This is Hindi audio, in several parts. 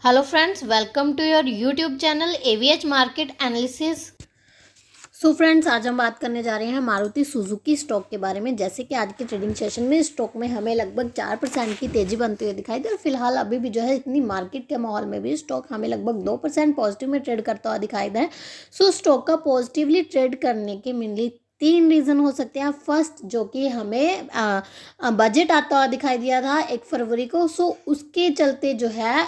Hello friends, welcome to your YouTube channel AVH market analysis. So friends, आज हम बात करने जा रहे हैं मारुति सुजुकी स्टॉक के बारे में। जैसे कि आज के ट्रेडिंग सेशन में स्टॉक में हमें लगभग 4% की तेजी बनती हुई दिखाई दे और फिलहाल अभी भी जो है इतनी मार्केट के माहौल में भी स्टॉक हमें लगभग 2% पॉजिटिव में ट्रेड करता हुआ दिखाई दे। सो स्टॉक का पॉजिटिवली ट्रेड करने के मेनली 3 रीज़न हो सकते हैं। फर्स्ट, जो कि हमें बजट आता हुआ दिखाई दिया था 1 फरवरी को। सो उसके चलते जो है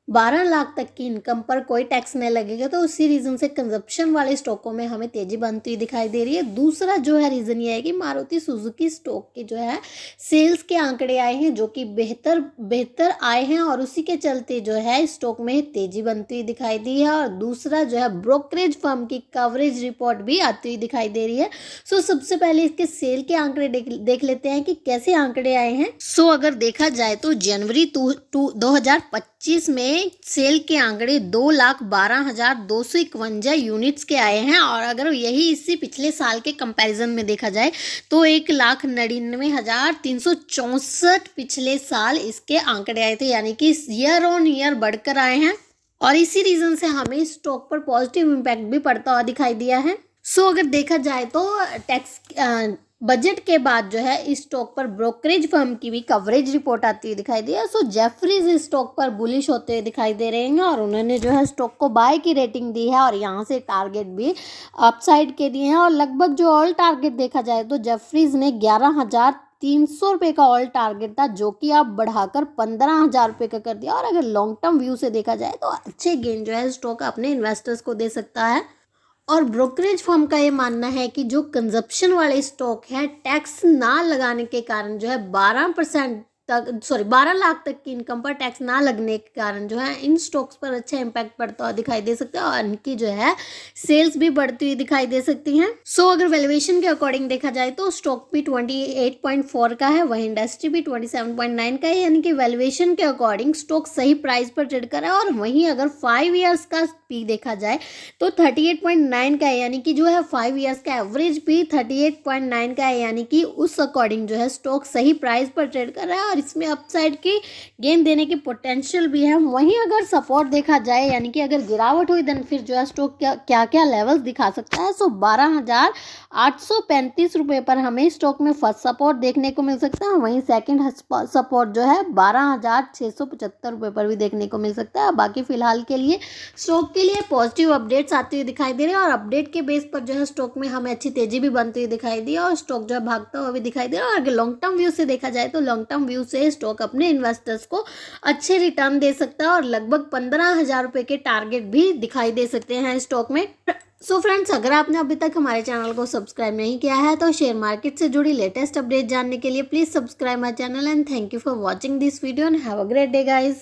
12 लाख तक की इनकम पर कोई टैक्स नहीं लगेगा, तो उसी रीज़न से कंजप्शन वाले स्टॉकों में हमें तेजी बनती हुई दिखाई दे रही है। दूसरा जो है रीज़न ये है कि मारुति सुजुकी स्टॉक के जो है सेल्स के आंकड़े आए हैं जो कि बेहतर आए हैं और उसी के चलते जो है स्टॉक में तेजी बनती हुई दिखाई दी है। और दूसरा जो है ब्रोकरेज फर्म की कवरेज रिपोर्ट भी आती हुई दिखाई दे रही है। सो सबसे पहले इसके सेल के आंकड़े देख लेते हैं कि कैसे आंकड़े आए हैं। सो अगर देखा जाए तो जनवरी 2025 में सेल के आंकड़े 2,12,251 यूनिट्स के आए हैं और अगर यही इसी पिछले साल के कंपैरिजन में देखा जाए तो 1,99,364 पिछले साल इसके आंकड़े आए थे, यानी कि ईयर ऑन ईयर बढ़कर आए हैं और इसी रीजन से हमें स्टॉक पर पॉजिटिव इम्पैक्ट भी पड़ता हुआ दिखाई दिया है। सो अगर देखा जाए तो टैक्स बजट के बाद जो है इस स्टॉक पर ब्रोकरेज फर्म की भी कवरेज रिपोर्ट आती हुई दिखाई दी है। सो जेफरीज इस स्टॉक पर बुलिश होते हुए दिखाई दे रहे हैं और उन्होंने जो है स्टॉक को बाय की रेटिंग दी है और यहाँ से टारगेट भी अपसाइड के दिए हैं और लगभग जो ऑल टारगेट देखा जाए तो जेफरीज ने 11,300 रुपये का ऑल टारगेट था, जो कि आप बढ़ाकर 15,000 रुपये का कर दिया। और अगर लॉन्ग टर्म व्यू से देखा जाए तो अच्छे गेन जो है स्टॉक अपने इन्वेस्टर्स को दे सकता है। और ब्रोकरेज फर्म का ये मानना है कि जो कंजप्शन वाले स्टॉक है टैक्स ना लगाने के कारण जो है 12 लाख तक की इनकम पर टैक्स ना लगने के कारण जो है इन स्टॉक्स पर अच्छा इंपैक्ट पड़ता हुआ दिखाई दे सकता है और इनकी जो है सेल्स भी बढ़ती हुई दिखाई दे सकती हैं। सो अगर वैल्यूएशन के अकॉर्डिंग देखा जाए तो स्टॉक भी 28.4 का है, वही इंडस्ट्री भी 27.9 का है, यानी कि वैल्यूएशन के अकॉर्डिंग स्टॉक सही प्राइस पर ट्रेड कर रहा है। और वहीं अगर 5 ईयर्स का पी देखा जाए तो 38.9 का है, यानी कि जो है 5 ईयर्स का एवरेज भी 38.9 का है, यानी कि उस अकॉर्डिंग जो है स्टॉक सही प्राइस पर ट्रेड कर रहा है और इसमें अपसाइड की गेन देने की पोटेंशियल भी है। वहीं अगर सपोर्ट देखा जाए, यानी कि अगर गिरावट हुई देन फिर जो है स्टॉक क्या क्या लेवल्स दिखा सकता है। सो 12,835 रुपये पर हमें स्टॉक में फर्स्ट सपोर्ट देखने को मिल सकता है, वहीं सेकंड सपोर्ट जो है 12,675 रुपये पर भी देखने को मिल सकता है। बाकी फिलहाल के लिए स्टॉक के लिए पॉजिटिव अपडेट्स आती हुई दिखाई दे रहे हैं और अपडेट के बेस पर जो है स्टॉक में हमें अच्छी तेजी भी बनती हुई दिखाई दी और स्टॉक जो है भागता हुआ भी दिखाई दे रहा है। और अगर लॉन्ग टर्म व्यू से देखा जाए तो लॉन्ग टर्म व्यू से स्टॉक अपने इन्वेस्टर्स को अच्छे रिटर्न दे सकता है और लगभग 15,000 रुपये के टारगेट भी दिखाई दे सकते हैं स्टॉक में। सो फ्रेंड्स, अगर आपने अभी तक हमारे चैनल को सब्सक्राइब नहीं किया है तो शेयर मार्केट से जुड़ी लेटेस्ट अपडेट जानने के लिए please subscribe my channel and thank you for watching this video and have a great day guys.